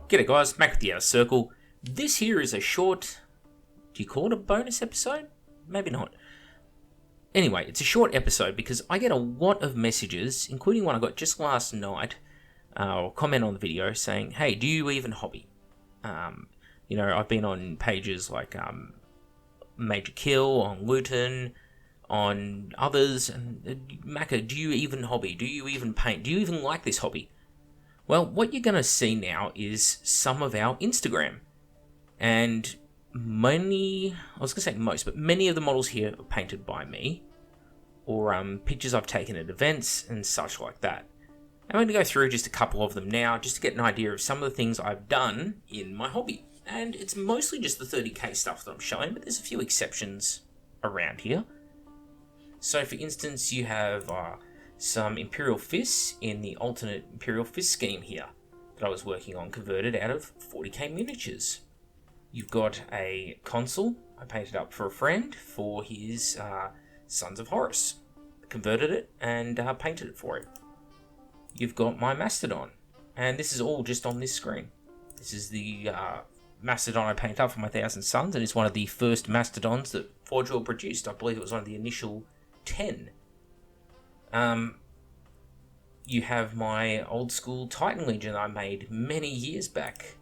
G'day guys, Mac with the Outer Circle. This here is a short, do you call it a bonus episode? Maybe not. Anyway, it's a short episode because I get a lot of messages, including one I got just last night, or comment on the video saying, hey, do you even hobby? I've been on pages like Major Kill, on Luton, on others, and Macca, do you even hobby? Do you even paint? Do you even like this hobby? Well, what you're going to see now is some of our Instagram. And many of the models here are painted by me, or pictures I've taken at events and such like that. I'm going to go through just a couple of them now, just to get an idea of some of the things I've done in my hobby. And it's mostly just the 30k stuff that I'm showing, but there's a few exceptions around here. So for instance, you have some Imperial Fists in the alternate Imperial Fist scheme here that I was working on, converted out of 40k miniatures. You've got a console I painted up for a friend for his Sons of Horus. Converted it and painted it for him. You've got my Mastodon, and this is all just on this screen. This is the Mastodon I painted up for my 1000 Suns, and it's one of the first Mastodons that Forge World produced. I believe it was one of the initial 10. You have my old school Titan Legion I made many years back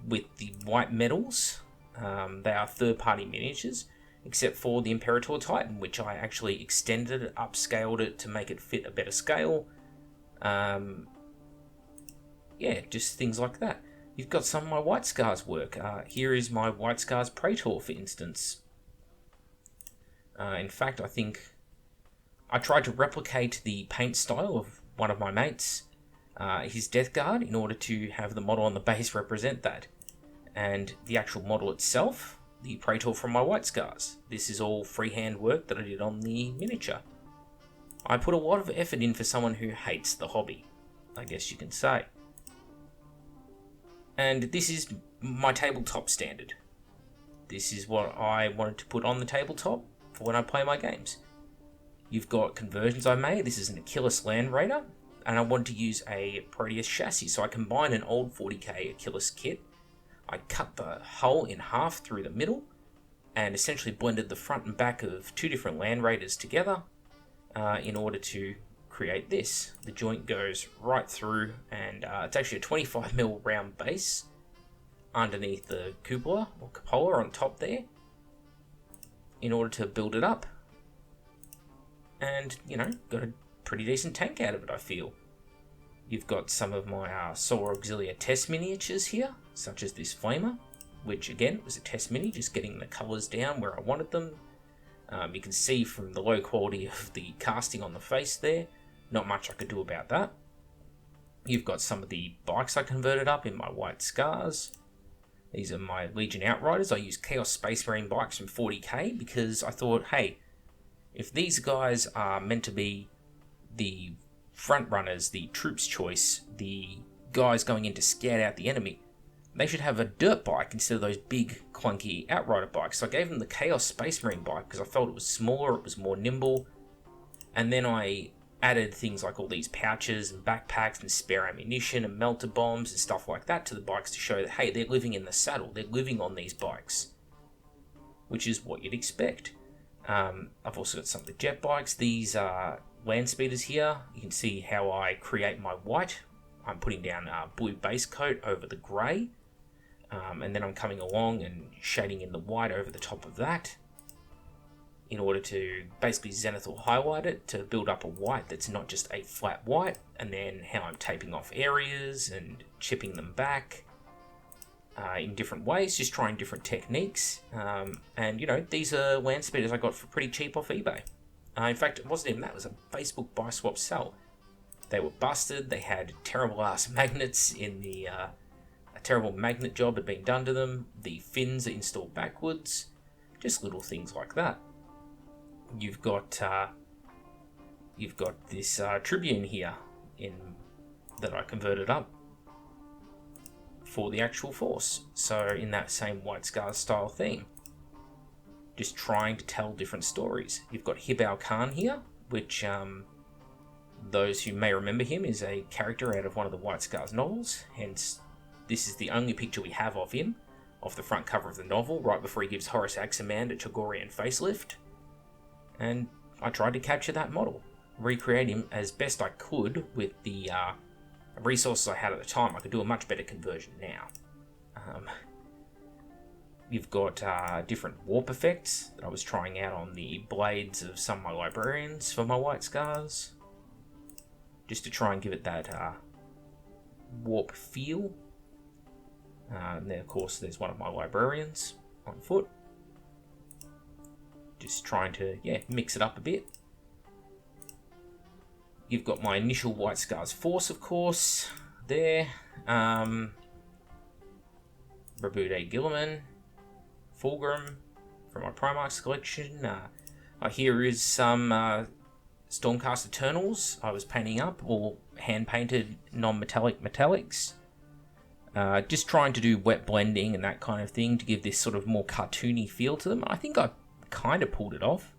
with the white metals. They are third-party miniatures, except for the Imperator Titan, which I actually extended it, upscaled it to make it fit a better scale. Just things like that. You've got some of my White Scars work. Here is my White Scars Praetor, for instance. In fact, I think I tried to replicate the paint style of one of my mates, his Death Guard, in order to have the model on the base represent that. And the actual model itself, the Praetor from my White Scars. This is all freehand work that I did on the miniature. I put a lot of effort in for someone who hates the hobby, I guess you can say. And this is my tabletop standard. This is what I wanted to put on the tabletop for when I play my games. You've got conversions I made. This is an Achilles Land Raider, and I wanted to use a Proteus chassis, so I combined an old 40k Achilles kit. I cut the hull in half through the middle, and essentially blended the front and back of two different Land Raiders together in order to create this. The joint goes right through, and it's actually a 25mm round base underneath the cupola or cupola on top there in order to build it up. And, got a pretty decent tank out of it, I feel. You've got some of my Solar Auxilia test miniatures here, such as this Flamer, which again was a test mini, just getting the colours down where I wanted them. You can see from the low quality of the casting on the face there, not much I could do about that. You've got some of the bikes I converted up in my White Scars. These are my Legion Outriders. I use Chaos Space Marine bikes from 40k because I thought, hey, if these guys are meant to be the front runners, the troops choice, the guys going in to scout out the enemy, they should have a dirt bike instead of those big, clunky Outrider bikes. So I gave them the Chaos Space Marine bike because I felt it was smaller, it was more nimble. And then I added things like all these pouches and backpacks and spare ammunition and melter bombs and stuff like that to the bikes to show that, hey, they're living in the saddle, they're living on these bikes, which is what you'd expect. I've also got some of the jet bikes. These are land speeders here. You can see how I create my white. I'm putting down a blue base coat over the grey, and then I'm coming along and shading in the white over the top of that in order to basically zenith or highlight it to build up a white that's not just a flat white, and then how I'm taping off areas and chipping them back in different ways, just trying different techniques. And these are land speeders I got for pretty cheap off eBay. In fact, it wasn't even that, it was a Facebook buy swap sell. They were busted, they had terrible ass magnets in the a terrible magnet job had been done to them, the fins are installed backwards, just little things like that. You've got this Tribune here that I converted up for the actual force, so in that same White Scars style theme, just trying to tell different stories. You've got Hibao Khan here, which those who may remember him, is a character out of one of the White Scars novels, hence this is the only picture we have of him, off the front cover of the novel, right before he gives Horace Axeman a Togorian facelift. And I tried to capture that model, recreate him as best I could with the resources I had at the time. I could do a much better conversion now. You've got different warp effects that I was trying out on the blades of some of my librarians for my White Scars, just to try and give it that warp feel. And then, of course, there's one of my librarians on foot. Just trying to, mix it up a bit. You've got my initial White Scars force, of course, there. Rabude Gilliman, Fulgrim from my Primark Collection. Here is some Stormcast Eternals I was painting up, all hand-painted non-metallic metallics. Just trying to do wet blending and that kind of thing to give this sort of more cartoony feel to them. I think I kind of pulled it off,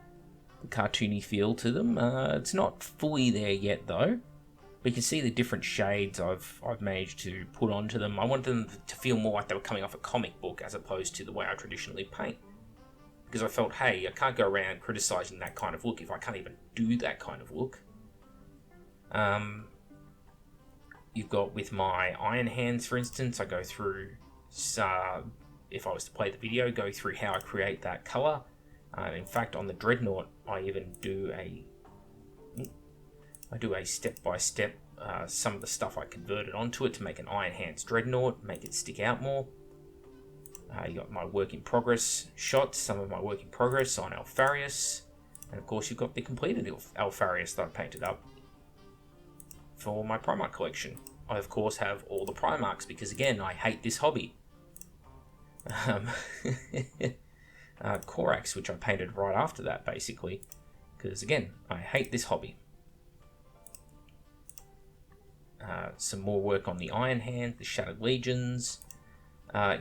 the cartoony feel to them. It's not fully there yet though. But you can see the different shades I've managed to put onto them. I wanted them to feel more like they were coming off a comic book as opposed to the way I traditionally paint. Because I felt, hey, I can't go around criticising that kind of look if I can't even do that kind of look. You've got with my Iron Hands, for instance, I go through, if I was to play the video, go through how I create that colour. In fact, on the Dreadnought, I even do a step-by-step, some of the stuff I converted onto it to make an Iron Hands Dreadnought, make it stick out more. You got my work in progress shots, some of my work in progress on Alfarius, and of course you've got the completed Alfarius that I painted up for my Primark collection. I of course have all the Primarks because again, I hate this hobby. Corax, which I painted right after that basically, because again, I hate this hobby. Some more work on the Iron Hand, the Shattered Legions.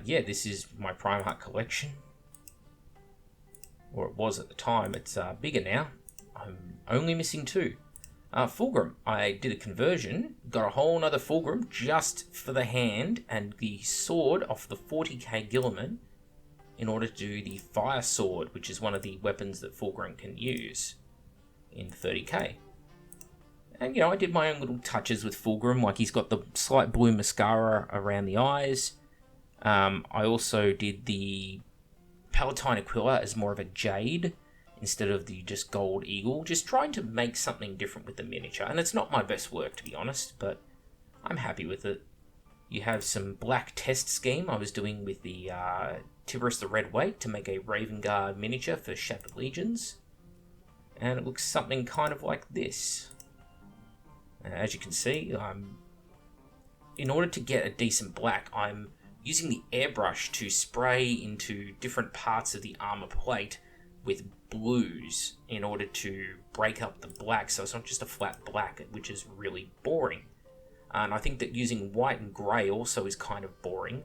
This is my Primark collection. Or it was at the time. It's bigger now. I'm only missing 2. Fulgrim. I did a conversion. Got a whole nother Fulgrim just for the hand and the sword off the 40k Gilliman in order to do the Fire Sword, which is one of the weapons that Fulgrim can use in 30k. And, I did my own little touches with Fulgrim, like he's got the slight blue mascara around the eyes. I also did the Palatine Aquila as more of a jade instead of the just gold eagle, just trying to make something different with the miniature. And it's not my best work, to be honest, but I'm happy with it. You have some black test scheme I was doing with the Tiberus the Red Wake to make a Raven Guard miniature for Shattered Legions. And it looks something kind of like this. As you can see, in order to get a decent black, I'm using the airbrush to spray into different parts of the armor plate with blues in order to break up the black, so it's not just a flat black, which is really boring. And I think that using white and grey also is kind of boring,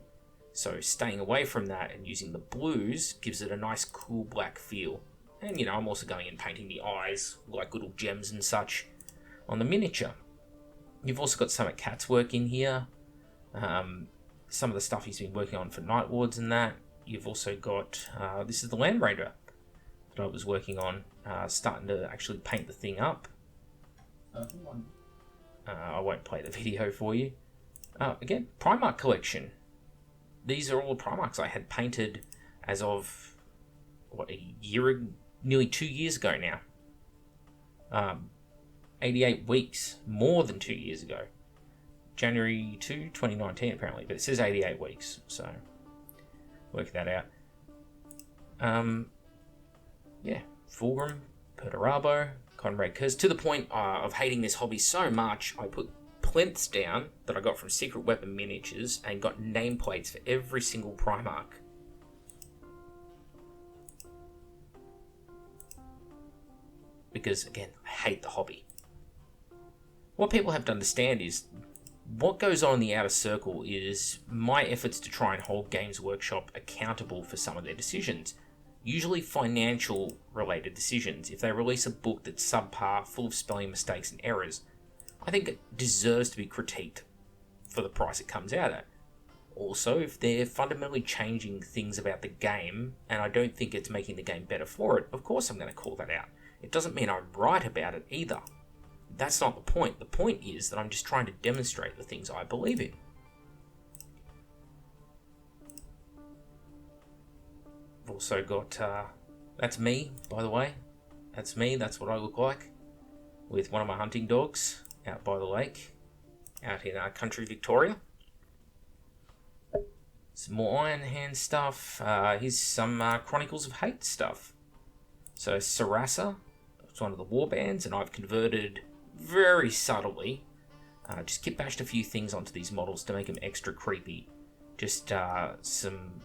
so staying away from that and using the blues gives it a nice cool black feel. And I'm also going and painting the eyes like little gems and such on the miniature. You've also got some of Cat's work in here. Some of the stuff he's been working on for Night Lords and that. You've also got, this is the Land Raider that I was working on, starting to actually paint the thing up. I won't play the video for you. Again, Primark Collection. These are all the Primarks I had painted as of, nearly 2 years ago now. 88 weeks, more than 2 years ago. January 2, 2019 apparently, but it says 88 weeks, so work that out. Fulgrim, Perturabo, Conrad Kurz, to the point of hating this hobby so much, I put plinths down that I got from Secret Weapon Miniatures and got nameplates for every single Primark. Because, again, I hate the hobby. What people have to understand is what goes on in the outer circle is my efforts to try and hold Games Workshop accountable for some of their decisions. Usually financial related decisions. If they release a book that's subpar, full of spelling mistakes and errors, I think it deserves to be critiqued for the price it comes out at. Also, if they're fundamentally changing things about the game, and I don't think it's making the game better for it, of course I'm going to call that out. It doesn't mean I'm right about it either. That's not the point. The point is that I'm just trying to demonstrate the things I believe in. I've also got, that's me, by the way. That's me, that's what I look like, with one of my hunting dogs out by the lake, out in country Victoria. Some more Iron Hand stuff. Here's some Chronicles of Hate stuff. So Sarasa, it's one of the warbands, and I've converted very subtly. Just kit bashed a few things onto these models to make them extra creepy. Just some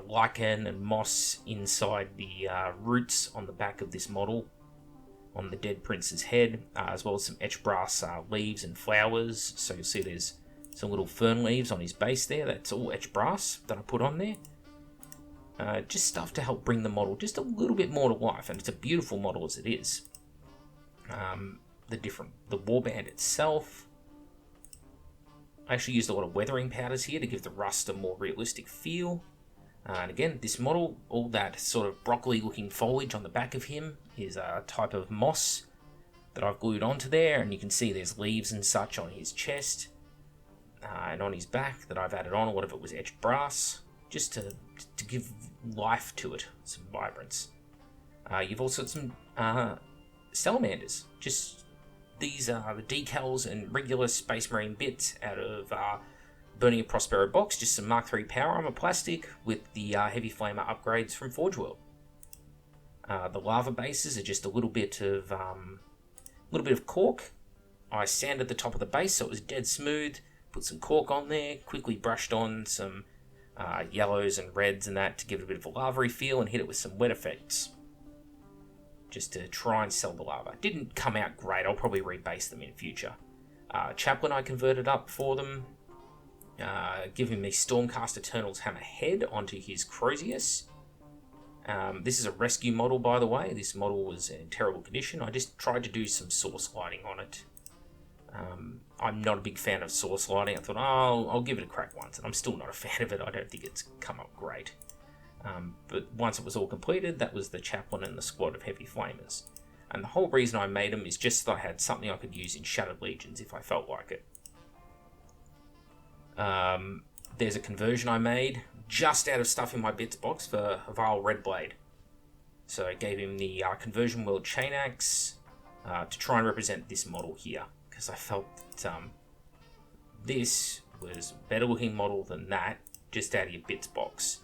lichen and moss inside the roots on the back of this model, on the dead prince's head, as well as some etched brass leaves and flowers. So you'll see there's some little fern leaves on his base there. That's all etched brass that I put on there. Just stuff to help bring the model just a little bit more to life, and it's a beautiful model as it is. The warband itself, I actually used a lot of weathering powders here to give the rust a more realistic feel. And again, this model, all that sort of broccoli looking foliage on the back of him is a type of moss that I've glued onto there, and you can see there's leaves and such on his chest and on his back that I've added on. A lot of it was etched brass, just to give life to it, some vibrance. You've also got some Salamanders. Just these are the decals and regular Space Marine bits out of Burning a Prospero box. Just some Mark III power armor plastic with the heavy flamer upgrades from Forge World. The lava bases are just a little bit of cork. I sanded the top of the base so it was dead smooth. Put some cork on there. Quickly brushed on some yellows and reds and that to give it a bit of a lava-y feel, and hit it with some wet effects just to try and sell the lava. Didn't come out great. I'll probably rebase them in future. Chaplain I converted up for them, giving me Stormcast Eternal's hammer head onto his Crozius. This is a rescue model, by the way. This model was in terrible condition. I just tried to do some source lighting on it. I'm not a big fan of source lighting. I thought, I'll give it a crack once, and I'm still not a fan of it. I don't think it's come up great. But once it was all completed, that was the Chaplain and the squad of Heavy Flamers. And the whole reason I made them is just that I had something I could use in Shattered Legions if I felt like it. There's a conversion I made just out of stuff in my bits box for a Vile Redblade. So I gave him the Conversion World Chain Axe to try and represent this model here, because I felt that this was a better looking model than that, just out of your bits box.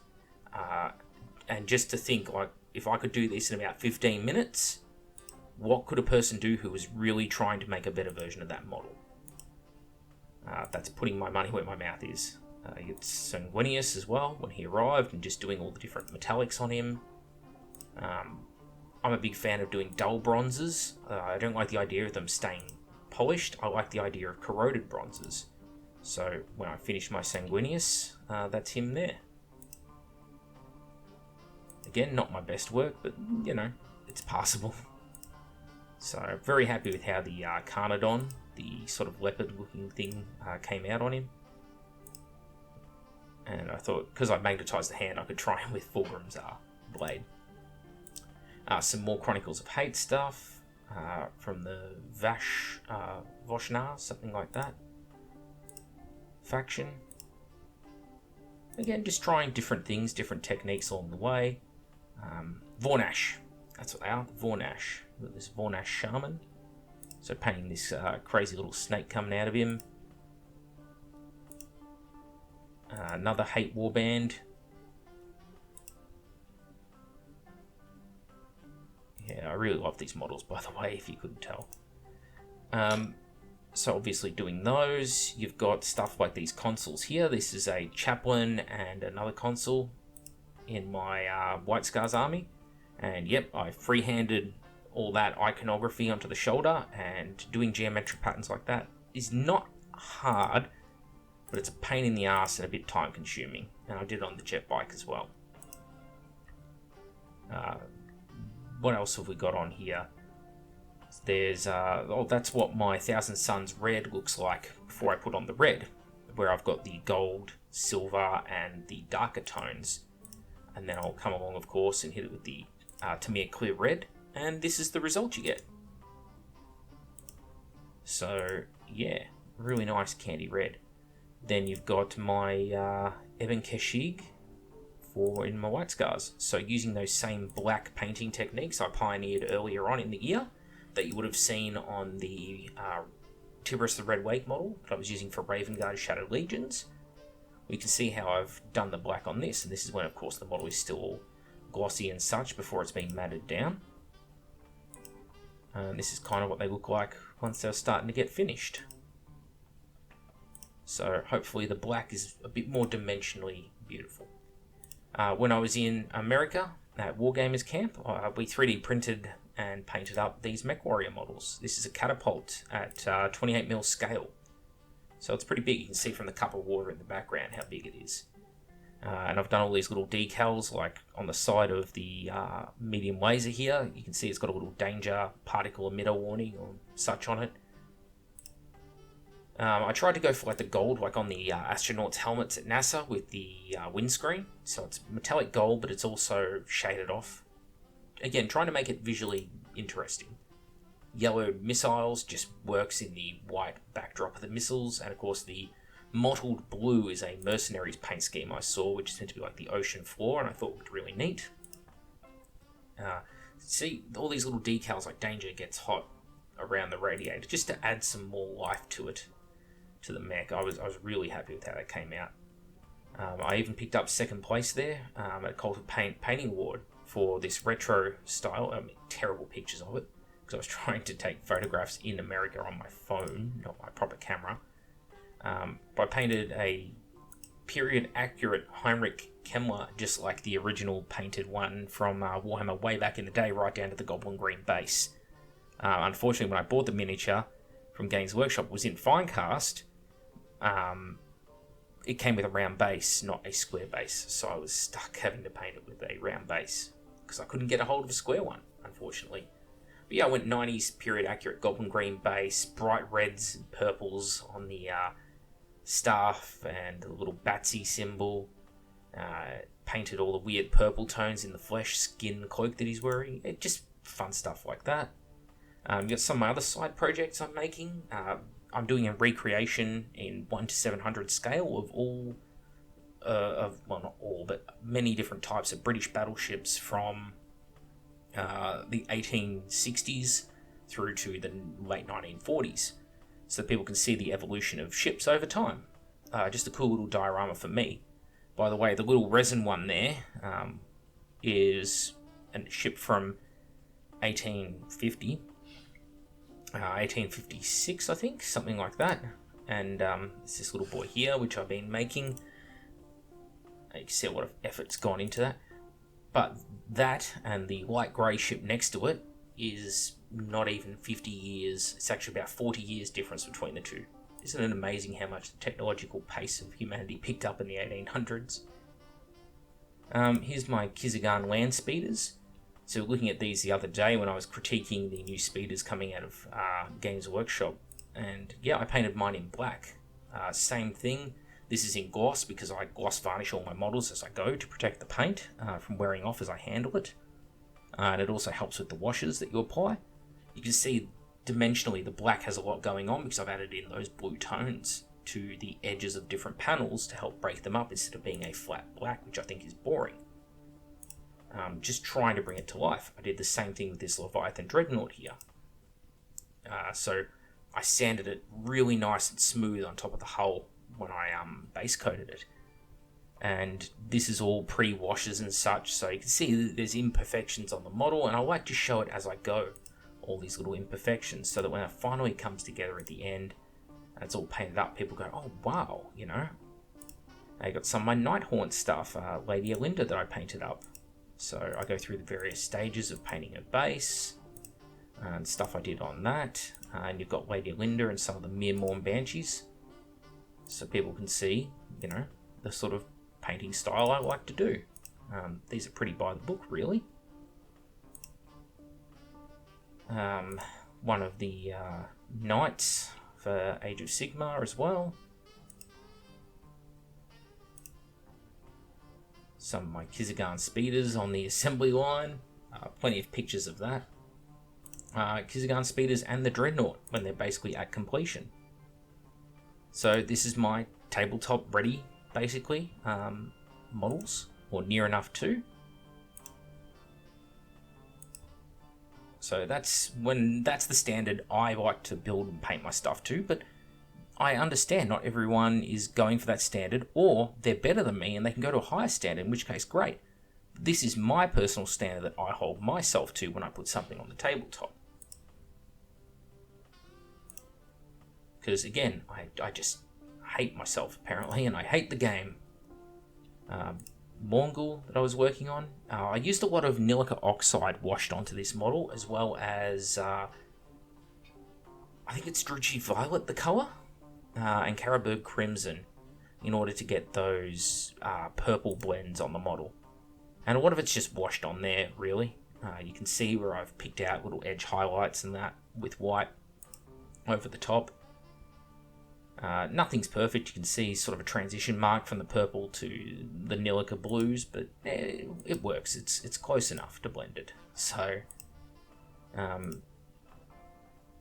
And just to think, like, if I could do this in about 15 minutes, what could a person do who was really trying to make a better version of that model? That's putting my money where my mouth is. You get Sanguinius as well, when he arrived, and just doing all the different metallics on him. I'm a big fan of doing dull bronzes. I don't like the idea of them staying polished. I like the idea of corroded bronzes. So when I finish my Sanguinius, that's him there. Again, not my best work, but, you know, it's passable. So, very happy with how the Carnodon, the sort of leopard-looking thing, came out on him. And I thought, because I magnetised the hand, I could try him with Fulgrim's blade. Some more Chronicles of Hate stuff from the Voshnar, something like that. Faction. Again, just trying different things, different techniques along the way. Vornash, that's what they are, Vornash. This Vornash Shaman. So painting this crazy little snake coming out of him. Another Hate Warband. Yeah, I really love these models, by the way, if you couldn't tell. So obviously doing those, you've got stuff like these consoles here. This is a Chaplain and another console in my White Scars army. And yep, I freehanded all that iconography onto the shoulder, and doing geometric patterns like that is not hard, but it's a pain in the ass and a bit time consuming. And I did it on the jet bike as well. What else have we got on here? There's, that's what my Thousand Suns red looks like before I put on the red, where I've got the gold, silver, and the darker tones. And then I'll come along, of course, and hit it with the Tamir Clear Red, and this is the result you get. So, yeah, really nice candy red. Then you've got my Ebon Keshig in my White Scars. So using those same black painting techniques I pioneered earlier on in the year, that you would have seen on the Tiberius the Red Wake model that I was using for Raven Guard Shattered Legions. We can see how I've done the black on this, and this is when, of course, the model is still glossy and such before it's been matted down. This is kind of what they look like once they're starting to get finished. So hopefully the black is a bit more dimensionally beautiful. When I was in America at Wargamers Camp, we 3D printed and painted up these Mech Warrior models. This is a catapult at 28mm scale. So it's pretty big. You can see from the cup of water in the background how big it is. And I've done all these little decals, like on the side of the medium laser here. You can see it's got a little danger particle emitter warning or such on it. I tried to go for like the gold, like on the astronauts' helmets at NASA with the windscreen. So it's metallic gold, but it's also shaded off. Again, trying to make it visually interesting. Yellow missiles just works in the white backdrop of the missiles, and of course the mottled blue is a mercenaries paint scheme I saw, which is meant to be like the ocean floor, and I thought looked really neat. See, all these little decals like danger gets hot around the radiator, just to add some more life to it, to the mech. I was really happy with how that came out. I even picked up second place there at Cult of Painting Award for this retro style. I mean, terrible pictures of it, because I was trying to take photographs in America on my phone, not my proper camera. I painted a period accurate Heinrich Kemmler, just like the original painted one from Warhammer way back in the day, right down to the Goblin Green base. Unfortunately, when I bought the miniature from Games Workshop, it was in Finecast. It came with a round base, not a square base, so I was stuck having to paint it with a round base because I couldn't get a hold of a square one, unfortunately. But yeah, I went 90s period accurate Goblin Green base, bright reds and purples on the staff and the little Batsy symbol. Painted all the weird purple tones in the flesh skin cloak that he's wearing. Just fun stuff like that. You've got some of my other side projects I'm making. I'm doing a recreation in 1:700 scale of all, well, not all, but many different types of British battleships from the 1860s through to the late 1940s, so that people can see the evolution of ships over time. Just a cool little diorama for me. By the way, the little resin one there is a ship from 1850. 1856, I think, something like that. And it's this little boy here, which I've been making. You can see a lot of effort's gone into that. But that and the light grey ship next to it is not even 50 years. It's actually about 40 years difference between the two. Isn't it amazing how much the technological pace of humanity picked up in the 1800s? Here's my Kisagan land speeders. So looking at these the other day when I was critiquing the new speeders coming out of Games Workshop, and yeah, I painted mine in black. Same thing. This is in gloss because I gloss varnish all my models as I go to protect the paint from wearing off as I handle it. And it also helps with the washes that you apply. You can see dimensionally the black has a lot going on because I've added in those blue tones to the edges of different panels to help break them up instead of being a flat black, which I think is boring. Just trying to bring it to life. I did the same thing with this Leviathan Dreadnought here. So I sanded it really nice and smooth on top of the hull when I base coated it. And this is all pre-washes and such, so you can see that there's imperfections on the model, and I like to show it as I go, all these little imperfections, so that when it finally comes together at the end, and it's all painted up, people go, oh wow, you know. I got some of my Nighthaunt stuff, Lady Alinda that I painted up. So I go through the various stages of painting a base and stuff I did on that. And you've got Lady Linda and some of the Mirmorn Banshees. So people can see, you know, the sort of painting style I like to do. These are pretty by the book, really. one of the knights for Age of Sigmar as well. Some of my Kisagan speeders on the assembly line. Plenty of pictures of that. Kisagan speeders and the Dreadnought when they're basically at completion. So this is my tabletop ready, basically, models, or near enough to. So that's the standard I like to build and paint my stuff to, but I understand not everyone is going for that standard, or they're better than me and they can go to a higher standard, in which case, great. This is my personal standard that I hold myself to when I put something on the tabletop. Because again, I just hate myself apparently, and I hate the game. Mongol that I was working on, I used a lot of Nilica Oxide washed onto this model, as well as I think it's Druchi Violet, the colour, and Carroburg Crimson, in order to get those purple blends on the model. And a lot of it's just washed on there, really. You can see where I've picked out little edge highlights and that with white over the top. Nothing's perfect. You can see sort of a transition mark from the purple to the Nilica blues, but it works. It's close enough to blend it. So,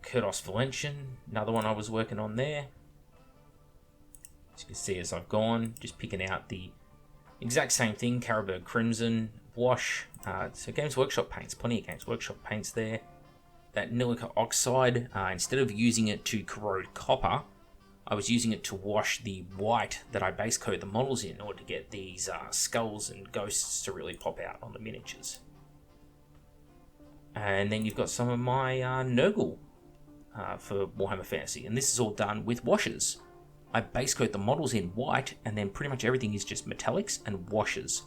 Kurdos Valentian, another one I was working on there. As you can see as I've gone, just picking out the exact same thing, Carroburg Crimson, wash. So Games Workshop paints, plenty of Games Workshop paints there. That Nilica Oxide, instead of using it to corrode copper, I was using it to wash the white that I base coat the models in order to get these skulls and ghosts to really pop out on the miniatures. And then you've got some of my Nurgle for Warhammer Fantasy, and this is all done with washes. I base coat the models in white, and then pretty much everything is just metallics and washes.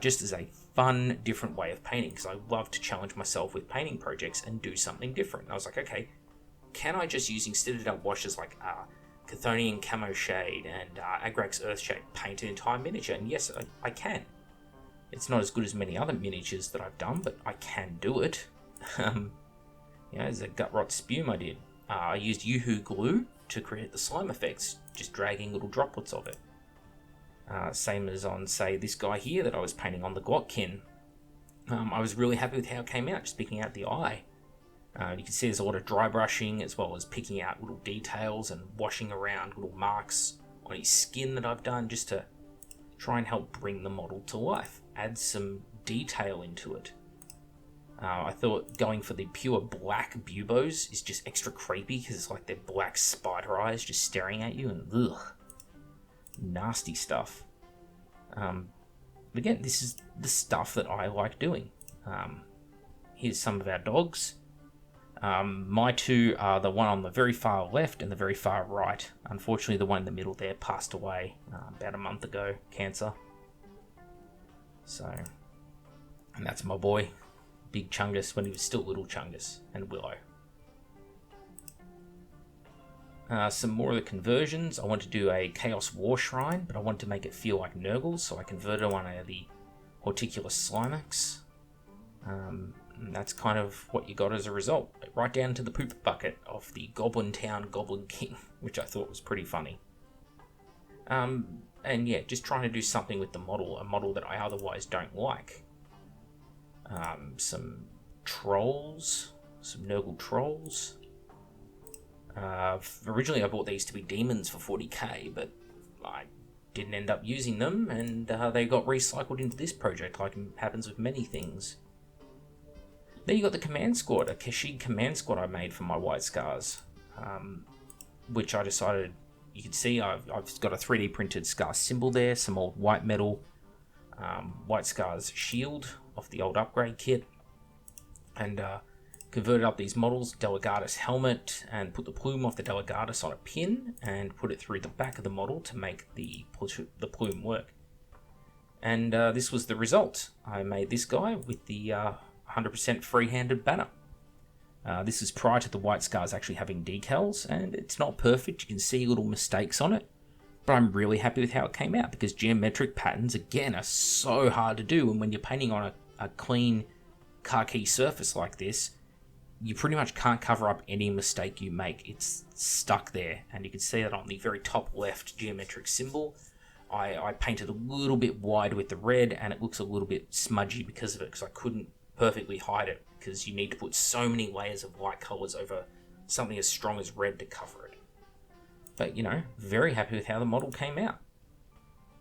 Just as a fun, different way of painting, because I love to challenge myself with painting projects and do something different. And I was like, okay, can I just use, instead of done washes like Chthonian Camo Shade and Agrax Earthshade, paint an entire miniature? And yes, I can. It's not as good as many other miniatures that I've done, but I can do it. There's a Gutrot Spume I did. I used Yoo-Hoo glue to create the slime effects, just dragging little droplets of it. Same as on, say, this guy here that I was painting on the Glotkin. I was really happy with how it came out, just picking out the eye. You can see there's a lot of dry brushing, as well as picking out little details and washing around little marks on his skin that I've done, just to try and help bring the model to life, add some detail into it. I thought going for the pure black buboes is just extra creepy, because it's like they're black spider eyes just staring at you, and ugh, nasty stuff. Again, this is the stuff that I like doing. Here's some of our dogs. My two are the one on the very far left and the very far right. Unfortunately, the one in the middle there passed away about a month ago, cancer. So, and that's my boy, Big Chungus, when he was still little Chungus, and Willow. Some more of the conversions. I want to do a Chaos War Shrine, but I want to make it feel like Nurgle, so I converted one of the Horticulus Slimex. And that's kind of what you got as a result, right down to the poop bucket of the Goblin Town Goblin King, which I thought was pretty funny. And yeah, just trying to do something with the model, a model that I otherwise don't like. Some trolls, some Nurgle trolls. Originally I bought these to be demons for 40k, but I didn't end up using them, and they got recycled into this project, like happens with many things. Then you got the command squad, a Kashyyyk command squad I made for my White Scars, which I decided, you can see I've got a 3D printed Scar symbol there, some old white metal, White Scars shield off the old upgrade kit, and converted up these models, Delegatus helmet, and put the plume off the Delegatus on a pin, and put it through the back of the model to make the plume work. And this was the result. I made this guy with the 100% free-handed banner. This is prior to the White Scars actually having decals, and it's not perfect. You can see little mistakes on it, but I'm really happy with how it came out, because geometric patterns, again, are so hard to do, and when you're painting on a clean khaki surface like this, you pretty much can't cover up any mistake you make. It's stuck there, and you can see that on the very top left geometric symbol. I painted a little bit wide with the red, and it looks a little bit smudgy because of it, because I couldn't perfectly hide it, because you need to put so many layers of light colours over something as strong as red to cover it. But, you know, very happy with how the model came out.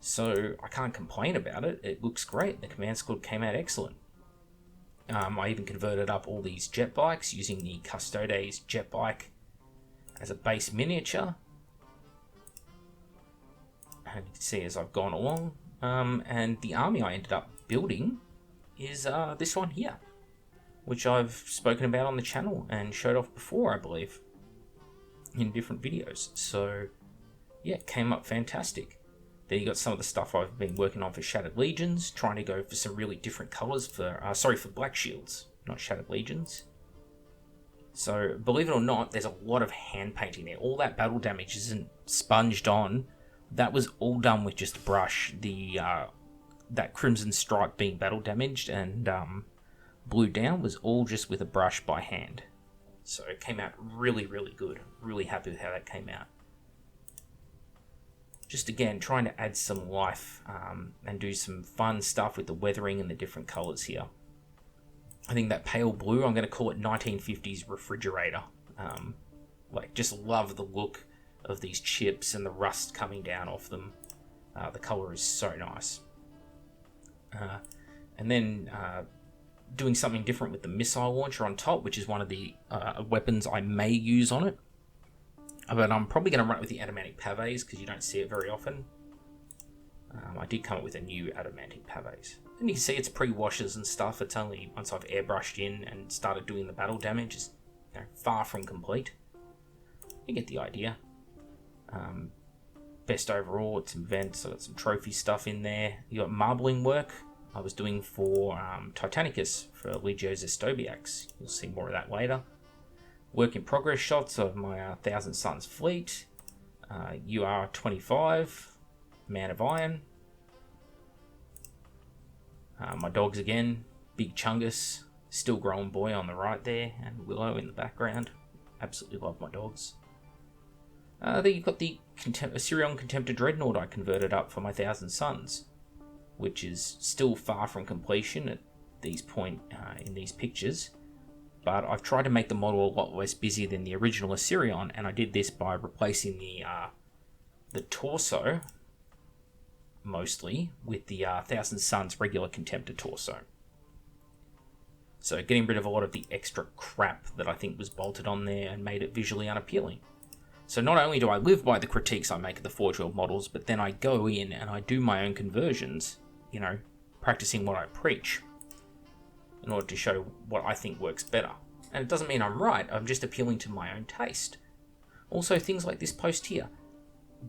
So I can't complain about it. It looks great. The command squad came out excellent. I even converted up all these jet bikes using the Custodes jet bike as a base miniature. And you can see as I've gone along. And the army I ended up building is this one here, which I've spoken about on the channel and showed off before, I believe, in different videos. So yeah, it came up fantastic. Then you got some of the stuff I've been working on for Shattered Legions, trying to go for some really different colours for, for Black Shields, not Shattered Legions. So, believe it or not, there's a lot of hand painting there. All that battle damage isn't sponged on. That was all done with just a brush. That Crimson Stripe being battle damaged and Blue Down was all just with a brush by hand. So it came out really, really good. Really happy with how that came out. Just again, trying to add some life and do some fun stuff with the weathering and the different colours here. I think that pale blue, I'm going to call it 1950s refrigerator. Just love the look of these chips and the rust coming down off them. The colour is so nice. And then doing something different with the missile launcher on top, which is one of the weapons I may use on it. But I'm probably going to run it with the Adamantic Pavés because you don't see it very often. I did come up with a new Adamantic Pavés. And you can see it's pre-washes and stuff. It's only once I've airbrushed in and started doing the battle damage. It's far from complete. You get the idea. Best overall, it's some events. I've got some trophy stuff in there. You got marbling work I was doing for Titanicus for Legio Zestobiax. You'll see more of that later. Work in progress shots of my Thousand Suns fleet. UR-25, Man of Iron. My dogs again, Big Chungus, Still Growing Boy on the right there, and Willow in the background. Absolutely love my dogs. Then you've got the Assyrian Contemptor Dreadnought I converted up for my Thousand Suns, which is still far from completion at these point in these pictures. But I've tried to make the model a lot less busy than the original Assyrian, and I did this by replacing the torso, mostly, with the Thousand Suns regular Contemptor torso. So getting rid of a lot of the extra crap that I think was bolted on there and made it visually unappealing. So not only do I live by the critiques I make of the Forge World models, but then I go in and I do my own conversions, practicing what I preach, in order to show what I think works better. And it doesn't mean I'm right, I'm just appealing to my own taste. Also, things like this post here.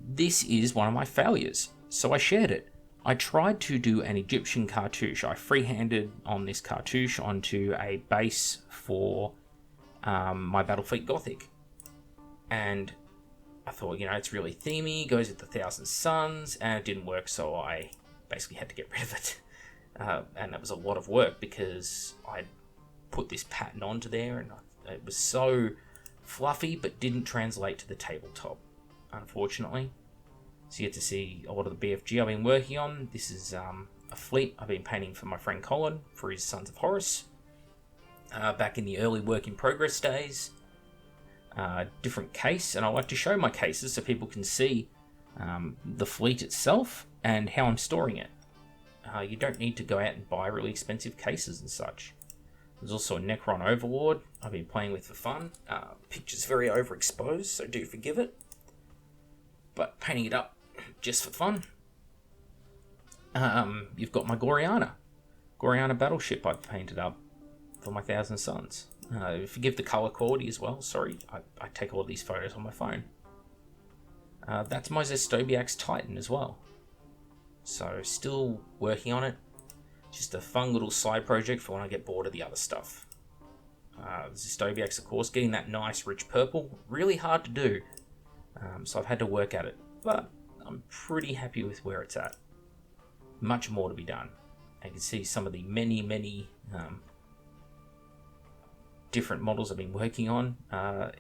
This is one of my failures, so I shared it. I tried to do an Egyptian cartouche. I freehanded on this cartouche onto a base for my Battlefleet Gothic. And I thought, it's really themey, goes with the Thousand Suns, and it didn't work, so I basically had to get rid of it. And that was a lot of work because I put this pattern onto there, and it was so fluffy, but didn't translate to the tabletop, unfortunately. So you get to see a lot of the BFG I've been working on. This is a fleet I've been painting for my friend Colin for his Sons of Horus. Back in the early work in progress days. Different case, and I like to show my cases so people can see the fleet itself and how I'm storing it. You don't need to go out and buy really expensive cases and such. There's also a Necron Overlord I've been playing with for fun. Picture's very overexposed, so do forgive it. But painting it up just for fun. You've got my Gloriana battleship I've painted up for my Thousand Suns. Forgive the colour quality as well, sorry, I take all of these photos on my phone. That's my Zestobiax Titan as well. So, still working on it. Just a fun little side project for when I get bored of the other stuff. Zestobiax, of course, getting that nice rich purple, really hard to do. So I've had to work at it, but I'm pretty happy with where it's at. Much more to be done. You can see some of the many different models I've been working on.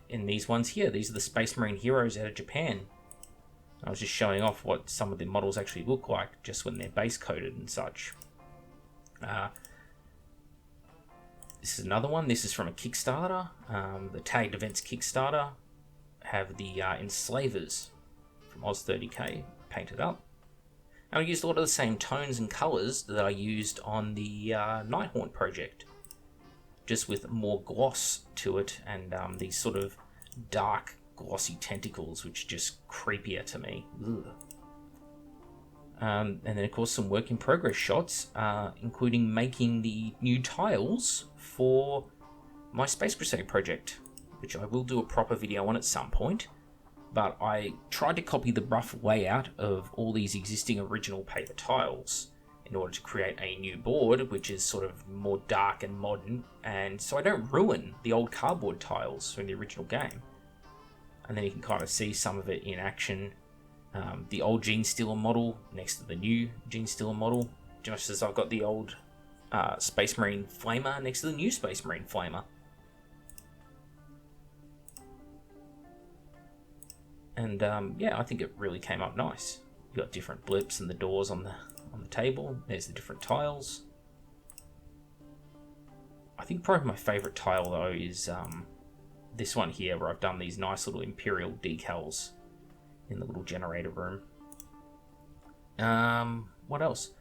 In these ones here, these are the Space Marine heroes out of Japan. I was just showing off what some of the models actually look like just when they're base coated and such. This is another one. This is from a Kickstarter. The Tagged Events Kickstarter have the Enslavers from Oz30k painted up. And I used a lot of the same tones and colours that I used on the Nighthaunt project, just with more gloss to it and these sort of dark glossy tentacles, which are just creepier to me. And then of course some work in progress shots, including making the new tiles for my Space Crusade project, which I will do a proper video on at some point. But I tried to copy the rough layout of all these existing original paper tiles in order to create a new board, which is sort of more dark and modern, and so I don't ruin the old cardboard tiles from the original game. And then you can kind of see some of it in action. The old Gene Stealer model next to the new Gene Stealer model, just as I've got the old Space Marine Flamer next to the new Space Marine Flamer. And yeah, I think it really came up nice. You got different blips and the doors on the table. There's the different tiles. I think probably my favourite tile though is this one here, where I've done these nice little Imperial decals in the little generator room. What else?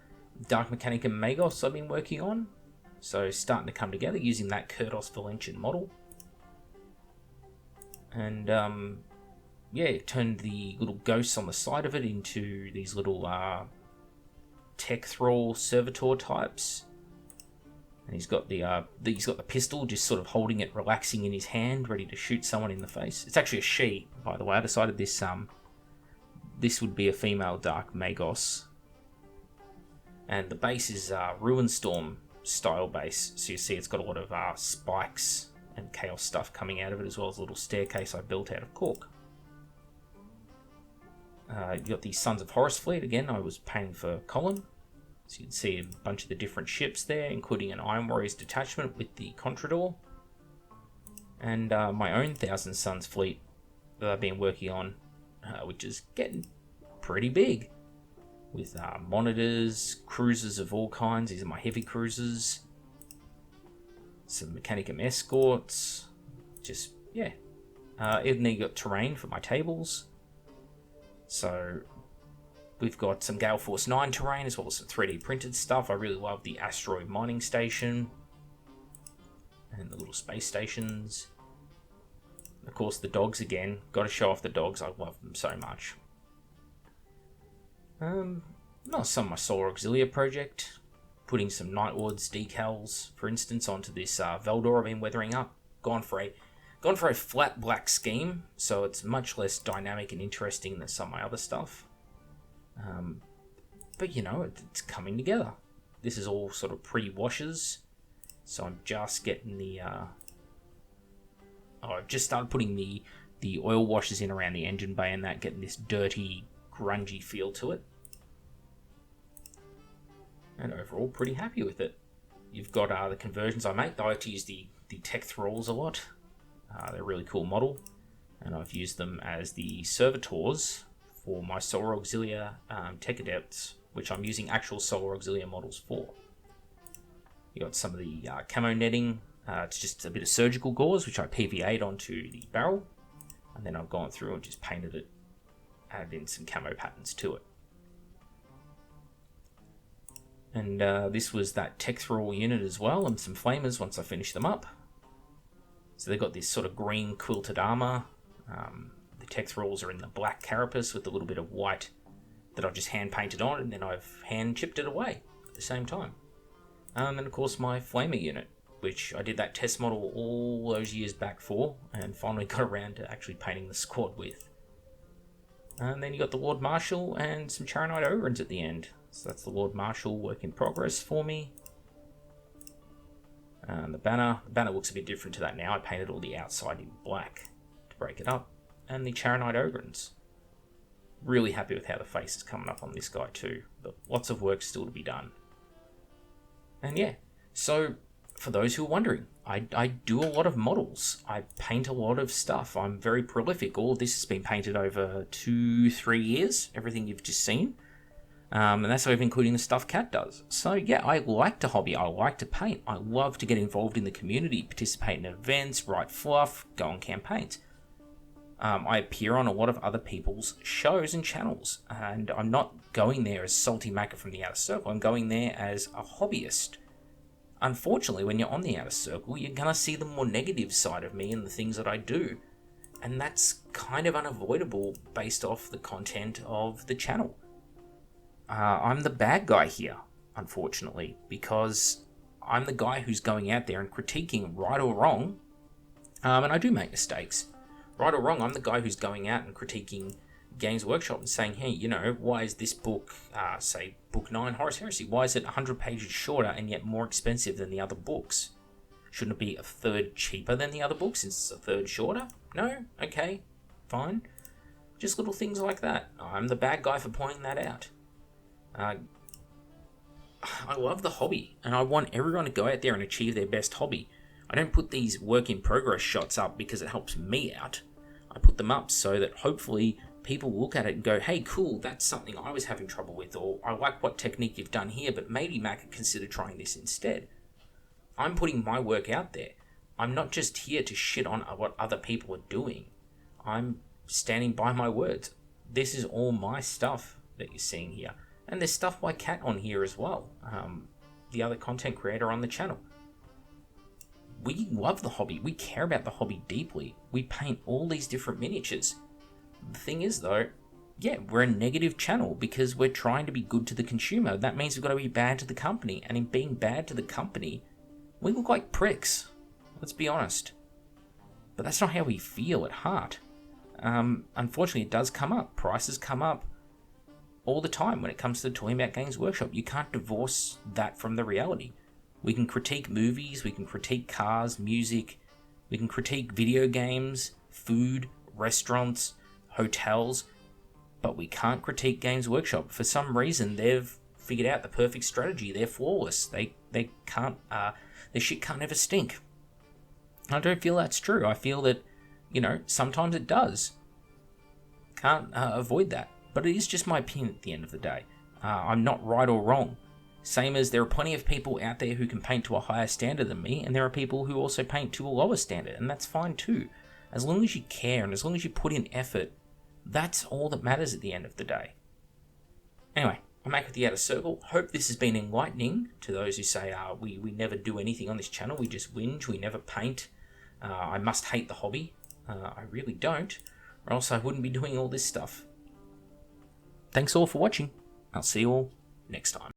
Dark Mechanica Magos I've been working on. So starting to come together using that Kurdos Valentian model. And yeah, it turned the little ghosts on the side of it into these little tech thrall servitor types. And he's got the pistol, just sort of holding it, relaxing in his hand, ready to shoot someone in the face. It's actually a she, by the way. I decided this would be a female Dark Magos. And the base is Ruinstorm style base, so you see it's got a lot of spikes and chaos stuff coming out of it, as well as a little staircase I built out of cork. You got the Sons of Horus fleet again. I was painting for Colin. So you can see a bunch of the different ships there, including an Iron Warriors detachment with the Contrador. And my own Thousand Suns fleet that I've been working on, which is getting pretty big. With monitors, cruisers of all kinds. These are my heavy cruisers. Some Mechanicum escorts. Just, yeah. And then you got terrain for my tables. So we've got some Gale Force 9 terrain, as well as some 3D printed stuff. I really love the asteroid mining station and the little space stations. Of course, the dogs again. Got to show off the dogs. I love them so much. Some of my Solar Auxilia project. Putting some Night Lords decals, for instance, onto this Veldor I've been weathering up. Gone for a flat black scheme, so it's much less dynamic and interesting than some of my other stuff. But you know, it's coming together. This is all sort of pre-washes, so I'm just getting the... I've just started putting the oil washes in around the engine bay and that, getting this dirty, grungy feel to it. And overall, pretty happy with it. You've got the conversions I make. I like to use the tech thralls a lot. They're a really cool model, and I've used them as the servitors for my Solar Auxilia Tech Adepts, which I'm using actual Solar Auxilia models for. You got some of the camo netting. It's just a bit of surgical gauze, which I PVA'd onto the barrel, and then I've gone through and just painted it, added in some camo patterns to it. And this was that Tech Thrall unit as well, and some flamers once I finished them up. So they've got this sort of green quilted armor. The Tech Thralls are in the black carapace with a little bit of white that I've just hand painted on, and then I've hand chipped it away at the same time. And of course my flamer unit, which I did that test model all those years back for, and finally got around to actually painting the squad with. And then you got the Lord Marshal and some Charonite Ogrins at the end. So that's the Lord Marshal work in progress for me. And the banner looks a bit different to that now. I painted all the outside in black to break it up. And the Charonite Ogrins. Really happy with how the face is coming up on this guy too. But lots of work still to be done. And yeah, so for those who are wondering, I do a lot of models. I paint a lot of stuff. I'm very prolific. All of this has been painted over 2-3 years, everything you've just seen. And that's not even including the stuff Cat does. So yeah, I like to hobby, I like to paint, I love to get involved in the community, participate in events, write fluff, go on campaigns. I appear on a lot of other people's shows and channels, and I'm not going there as Salty Macca from the Outer Circle, I'm going there as a hobbyist. Unfortunately, when you're on the Outer Circle, you're going to see the more negative side of me and the things that I do, and that's kind of unavoidable based off the content of the channel. I'm the bad guy here, unfortunately, because I'm the guy who's going out there and critiquing right or wrong, and I do make mistakes. Right or wrong, I'm the guy who's going out and critiquing Games Workshop and saying, hey, you know, why is this book, say, Book 9, Horus Heresy, why is it 100 pages shorter and yet more expensive than the other books? Shouldn't it be a third cheaper than the other books since it's a third shorter? No? Okay, fine. Just little things like that. I'm the bad guy for pointing that out. I love the hobby, and I want everyone to go out there and achieve their best hobby. I don't put these work-in-progress shots up because it helps me out. I put them up so that hopefully people look at it and go, hey, cool, that's something I was having trouble with, or I like what technique you've done here, but maybe Mac could consider trying this instead. I'm putting my work out there. I'm not just here to shit on what other people are doing. I'm standing by my words. This is all my stuff that you're seeing here. And there's stuff by Cat on here as well, the other content creator on the channel. We love the hobby. We care about the hobby deeply. We paint all these different miniatures. The thing is, though, yeah, we're a negative channel because we're trying to be good to the consumer. That means we've got to be bad to the company. And in being bad to the company, we look like pricks. Let's be honest. But that's not how we feel at heart. Unfortunately, it does come up. Prices come up all the time when it comes to talking about Games Workshop. You can't divorce that from the reality. We can critique movies, we can critique cars, music, we can critique video games, food, restaurants, hotels, but we can't critique Games Workshop. For some reason, they've figured out the perfect strategy. They're flawless. They can't, their shit can't ever stink. I don't feel that's true. I feel that, you know, sometimes it does. Can't avoid that. But it is just my opinion at the end of the day. I'm not right or wrong. Same as there are plenty of people out there who can paint to a higher standard than me, and there are people who also paint to a lower standard, and that's fine too. As long as you care and as long as you put in effort, that's all that matters at the end of the day. Anyway, I'm Mac with the Outer Circle. Hope this has been enlightening to those who say, we never do anything on this channel, we just whinge, we never paint. I must hate the hobby. I really don't, or else I wouldn't be doing all this stuff. Thanks all for watching. I'll see you all next time.